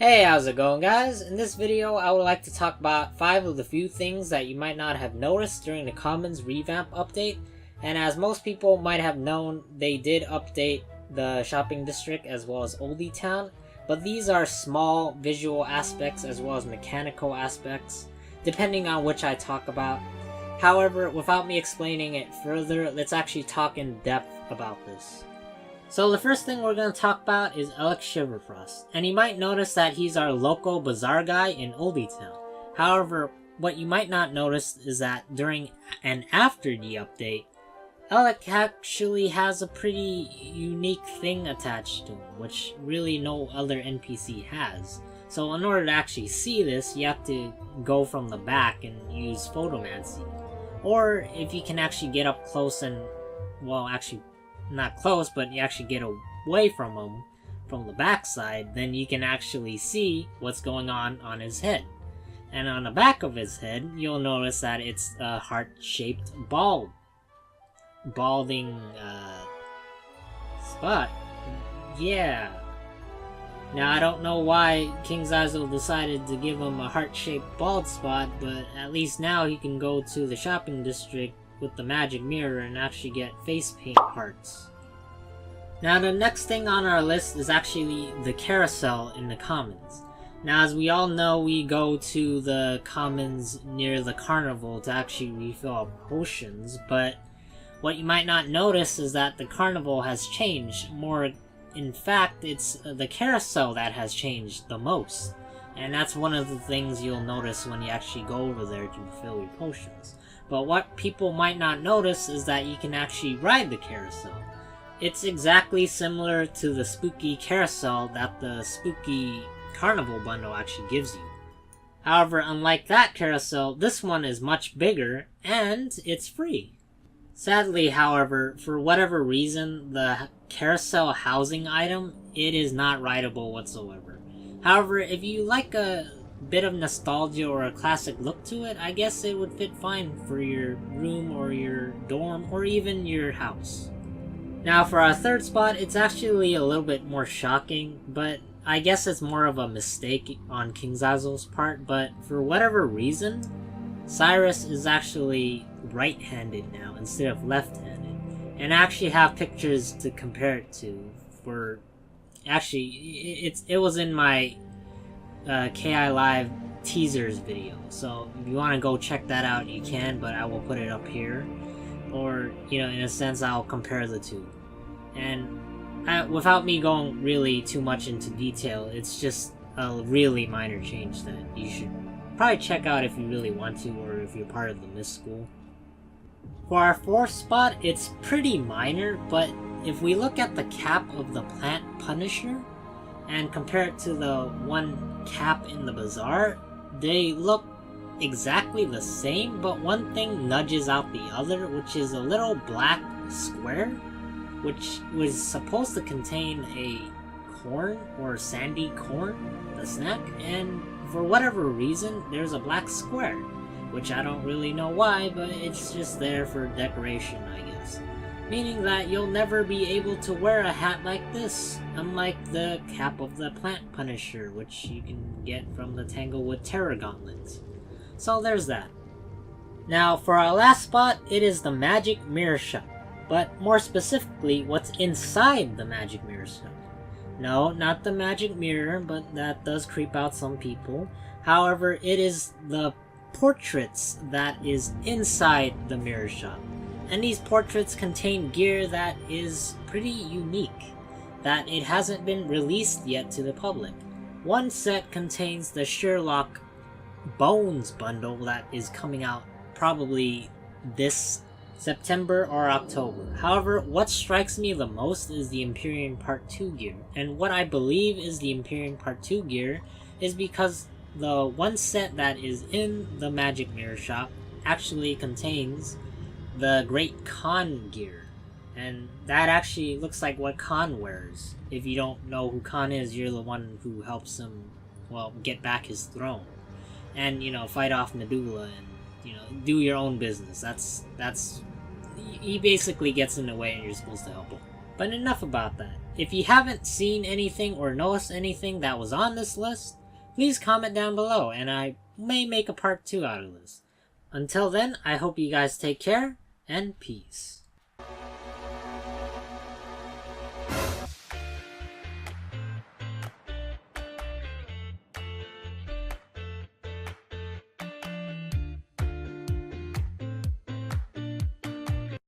Hey, how's it going, guys? In this video, I would like to talk about 5 of the few things that you might not have noticed during the Commons revamp update. And as most people might have known, they did update the shopping district as well as Oldie Town, but these are small visual aspects as well as mechanical aspects, depending on which I talk about. However, without me explaining it further, let's actually talk in depth about this. So the first thing we're going to talk about is Helic Shiverfrost, and you might notice that he's our local bazaar guy in Oldie Town. However, what you might not notice is that during and after the update, Helic actually has a pretty unique thing attached to him, which really no other NPC has. So in order to actually see this, you have to go from the back and use photomancy. Or if you can actually get up close and, well, actually not close, but you actually get away from him from the backside, then you can actually see what's going on his head. And on the back of his head, you'll notice that it's a heart-shaped balding spot. Yeah. Now I don't know why King Zazzle decided to give him a heart-shaped bald spot, but at least now he can go to the shopping district with the magic mirror and actually get face paint hearts. Now the next thing on our list is actually the Carousel in the Commons. Now as we all know, we go to the Commons near the Carnival to actually refill our potions, but what you might not notice is that the Carnival has changed. More, in fact, it's the Carousel that has changed the most. And that's one of the things you'll notice when you actually go over there to refill your potions. But what people might not notice is that you can actually ride the carousel. It's exactly similar to the spooky carousel that the spooky carnival bundle actually gives you. However, unlike that carousel, this one is much bigger and it's free. Sadly, however, for whatever reason, the carousel housing item, it is not rideable whatsoever. However, if you like a bit of nostalgia or a classic look to it, I guess it would fit fine for your room or your dorm or even your house. Now for our third spot, it's actually a little bit more shocking, but I guess it's more of a mistake on King Zazzle's part, but for whatever reason, Cyrus is actually right-handed now instead of left-handed, and I actually have pictures to compare it to. For actually, it was in my KI Live teasers video, so if you want to go check that out, you can, but I will put it up here. Or, in a sense, I'll compare the two. And without me going really too much into detail, it's just a really minor change that you should probably check out if you really want to, or if you're part of the Mist School. For our fourth spot, it's pretty minor, but if we look at the cap of the Plant Punisher and compare it to the one cap in the bazaar, they look exactly the same, but one thing nudges out the other, which is a little black square, which was supposed to contain a corn or sandy corn, the snack, and for whatever reason, there's a black square, which I don't really know why, but it's just there for decoration, I guess. Meaning that you'll never be able to wear a hat like this, unlike the cap of the Plant Punisher, which you can get from the Tanglewood Terror Gauntlet. So there's that. Now for our last spot, it is the Magic Mirror Shop, but more specifically, what's inside the Magic Mirror Shop. No, not the magic mirror, but that does creep out some people. However, it is the portraits that is inside the mirror shop. And these portraits contain gear that is pretty unique, that it hasn't been released yet to the public. One set contains the Sherlock Bones bundle that is coming out probably this September or October. However, what strikes me the most is the Empyrean Part 2 gear. And what I believe is the Empyrean Part 2 gear is because the one set that is in the Magic Mirror Shop actually contains the Great Khan gear. And that actually looks like what Khan wears. If you don't know who Khan is, you're the one who helps him, well, get back his throne. And, fight off Medulla and, do your own business. That's he basically gets in the way and you're supposed to help him. But enough about that. If you haven't seen anything or noticed anything that was on this list, please comment down below and I may make a part 2 out of this. Until then, I hope you guys take care and peace.